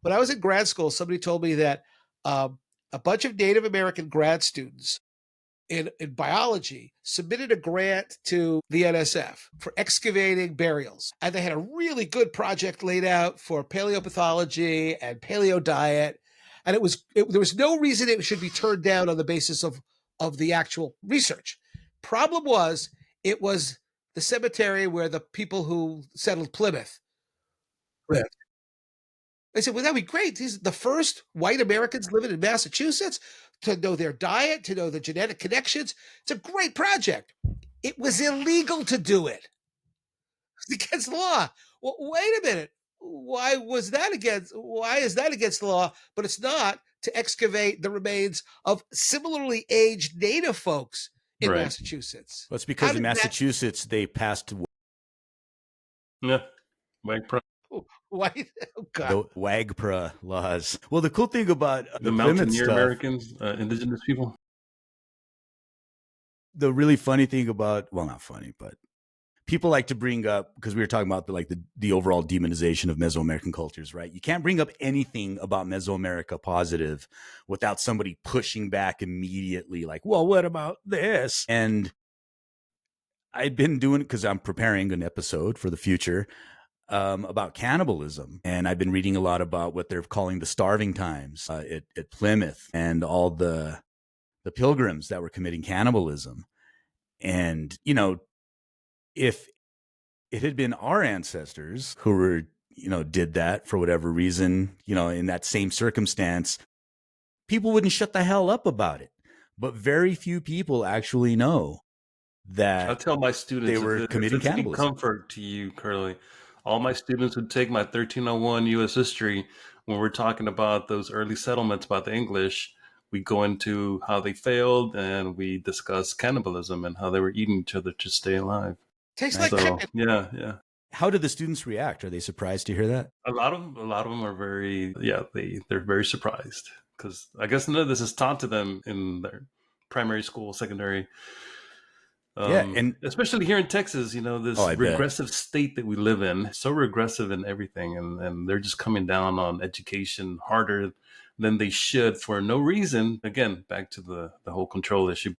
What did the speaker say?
When I was in grad school, somebody told me that um, a bunch of Native American grad students in biology submitted a grant to the NSF for excavating burials. And they had a really good project laid out for paleopathology and paleo diet. And there was no reason it should be turned down on the basis of the actual research. Problem was, it was the cemetery where the people who settled Plymouth lived. They said, well, that'd be great. These are the first white Americans living in Massachusetts, to know their diet, to know the genetic connections. It's a great project. It was illegal to do it. It's against the law. Well, wait a minute. Why is that against the law? But it's not to excavate the remains of similarly aged Native folks in Right. Massachusetts. Well, it's How because in did that? Massachusetts they passed Yeah. White Why? Oh God. the WAGPRA laws. Well, the cool thing about the the Plymouth Mountaineer stuff, Americans, indigenous people. the really funny thing about, well, not funny, but people like to bring up, because we were talking about the overall demonization of Mesoamerican cultures, right? You can't bring up anything about Mesoamerica positive without somebody pushing back immediately, like, well, what about this? And I've been doing it because I'm preparing an episode for the future about cannibalism. And I've been reading a lot about what they're calling the starving times at Plymouth, and all the pilgrims that were committing cannibalism. And, if it had been our ancestors who were, did that for whatever reason, in that same circumstance, people wouldn't shut the hell up about it. But very few people actually know I that tell my students, they were if committing it's any cannibalism. comfort to you, Curly, all my students would take my 1301 U.S. history. When we're talking about those early settlements about the English, we go into how they failed, and we discuss cannibalism and how they were eating each other to stay alive. Tastes Nice. like So chicken. yeah. How do the students react? Are they surprised to hear that? A lot of them are very, they're very surprised, because I guess none of this is taught to them in their primary school, secondary. Yeah. And Especially here in Texas, oh, this I bet. regressive state that we live in, so regressive in everything, and they're just coming down on education harder than they should for no reason. Again, back to the whole control issue.